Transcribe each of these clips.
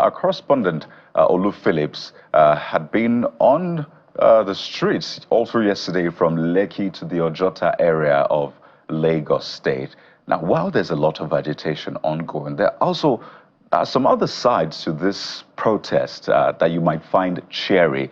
our correspondent, Olu Phillips, had been on the streets all through yesterday from Lekki to the Ojota area of Lagos State. Now, while there's a lot of agitation ongoing, there are also some other sides to this protest that you might find cheery.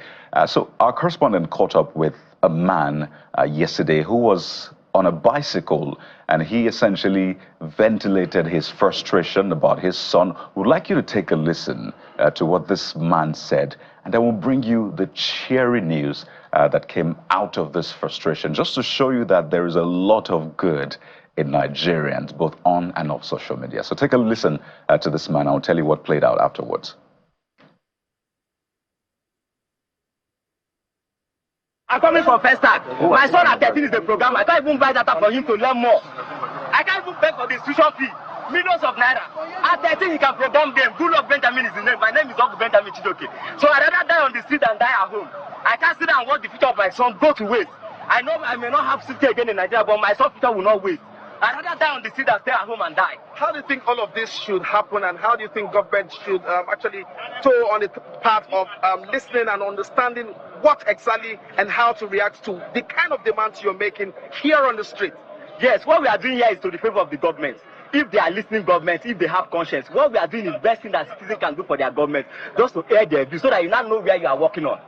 So our correspondent caught up with a man yesterday who was on a bicycle, and he essentially ventilated his frustration about his son. We'd like you to take a listen to what this man said, and then we'll bring you the cheery news that came out of this frustration, just to show you that there is a lot of good in Nigerians, both on and off social media. So take a listen to this man. I'll tell you what played out afterwards. I'm coming from first start. My son at 13 is the program. I can't even buy data for him to learn more. I can't even pay for the tuition fee. Millions of naira. At 13, he can program them. Good luck Benjamin is his name. My name is Uncle Benjamin Chidoke. So I'd rather die on the street than die at home. I can't sit down and watch the future of my son go to waste. I know I may not have city again in Nigeria, but my son's future will not waste. I'd rather die on the street than stay at home and die. How do you think all of this should happen, and how do you think government should actually toe on the path of listening and understanding what exactly and how to react to the kind of demands you're making here on the street? Yes, what we are doing here is to the favor of the government. If they are listening government, if they have conscience, what we are doing is best thing that citizens can do for their government, just to air their views so that you now know where you are working on.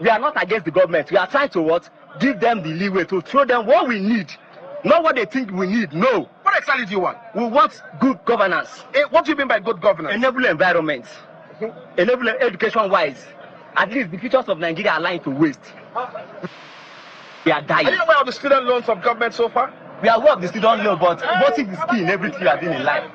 We are not against the government. We are trying to what? Give them the leeway to show them what we need. Not what they think we need, no. What exactly do you want? We want good governance. What do you mean by good governance? Enable environment. Enable education-wise. At least the futures of Nigeria are lying to waste. We are dying. Are you aware of the student loans of government so far? We are aware of the student loan, but what is the key in everything you are doing in life?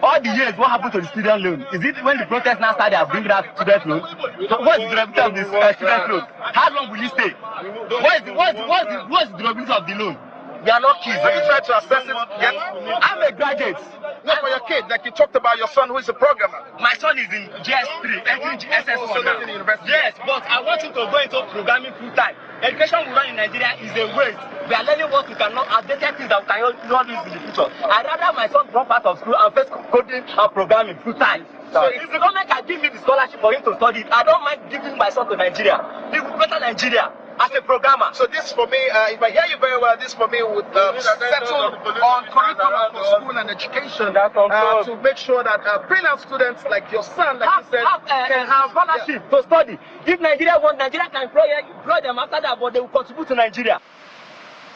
All the years, what happened to the student loan? Is it when the protest now started, they bring that student loan? What is the durability of this student loan? How long will you stay? What is the durability of the loan? We are not kids. Have you tried to assess it yet? I'm a graduate. Not for your kid, like you talked about your son who is a programmer. My son is in GS3, entering SS1 now. Yes, but I want him to go into programming full time. Education we run in Nigeria is a waste. We are learning what we cannot, outdated things that we cannot use in the future. I'd rather my son drop out of school and face coding and programming full time. So if the government can give me the scholarship for him to study it, I don't mind giving my son to Nigeria. He will better Nigeria as a programmer. So this for me, if I hear you very well, this for me would settle on curriculum for school and education to make sure that brilliant students like your son, like you said, can have scholarship to study. If Nigeria wants, Nigeria can employ them after that, but they will contribute to Nigeria.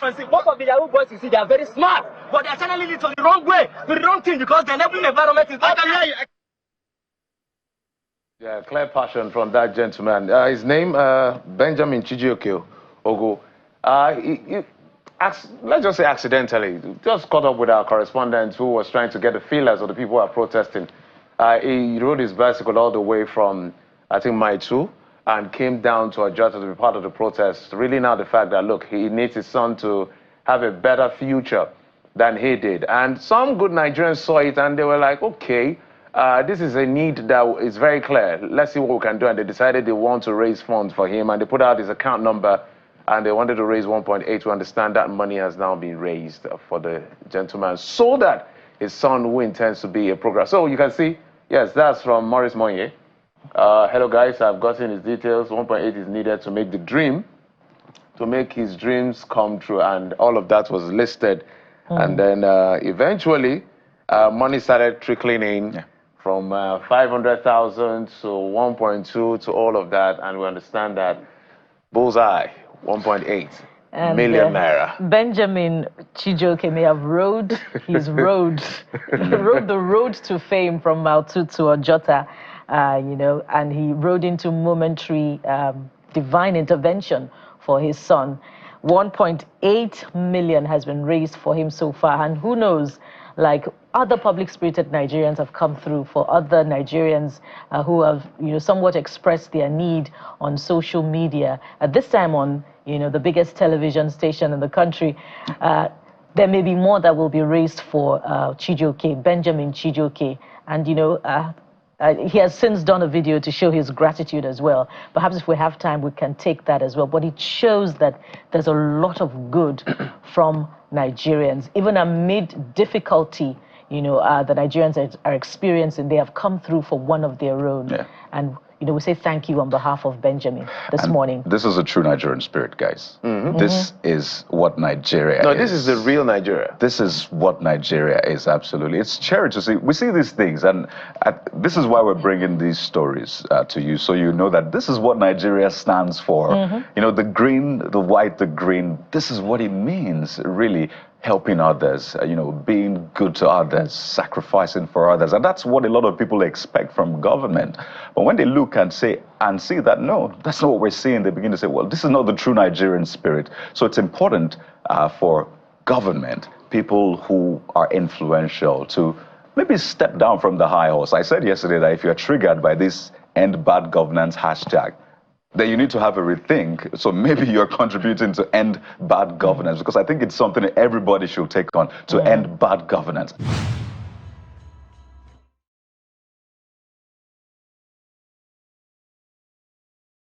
Most of the Yahoo boys you see, they are very smart, but they are channeling it to the wrong way, to the wrong thing, because the enabling environment is not there. Yeah, clear passion from that gentleman. His name, Benjamin Chijioke Ogo. Let's just say accidentally, just caught up with our correspondent who was trying to get the feelers of the people who are protesting. He rode his bicycle all the way from, I think, Maitu, and came down to Ojota to be part of the protest. Really now the fact that, look, he needs his son to have a better future than he did. And some good Nigerians saw it and they were like, okay, this is a need that is very clear. Let's see what we can do. And they decided they want to raise funds for him. And they put out his account number. And they wanted to raise 1.8. To understand that money has now been raised for the gentleman so that his son, who intends to be a programmer. So you can see, yes, that's from Maurice Monye. Hello, guys. I've gotten his details. 1.8 is needed to make the dream, to make his dreams come true. And all of that was listed. And then eventually, money started trickling in. Yeah. From 500,000 to 1.2 to all of that, and we understand that bullseye, 1.8 million naira. Benjamin Chijioke may have rode his road. He rode the road to fame from Mautu to Ojota, you know, and he rode into momentary divine intervention for his son. 1.8 million has been raised for him so far, and who knows, like other public-spirited Nigerians have come through for other Nigerians who have, you know, somewhat expressed their need on social media. At this time on, you know, the biggest television station in the country, there may be more that will be raised for Chijioke, Benjamin Chijioke, and you know, he has since done a video to show his gratitude as well. Perhaps if we have time, we can take that as well. But it shows that there's a lot of good from Nigerians, even amid difficulty. the Nigerians are experiencing, they have come through for one of their own. Yeah. And we say thank you on behalf of Benjamin this morning. This is a true Nigerian spirit, guys. This is what Nigeria is. No, this is the real Nigeria. This is what Nigeria is, absolutely. It's cherry to see. We see these things, and this is why we're bringing these stories to you, so you know that this is what Nigeria stands for. The green, the white, the green, this is what it means, really. Helping others, being good to others, sacrificing for others. And that's what a lot of people expect from government. But when they look and see that, no, that's not what we're seeing, they begin to say, well, this is not the true Nigerian spirit. So it's important for government, people who are influential, to maybe step down from the high horse. I said yesterday that if you're triggered by this End Bad Governance hashtag, then you need to have a rethink. So maybe you're contributing to end bad governance, because I think it's something that everybody should take on, to end bad governance.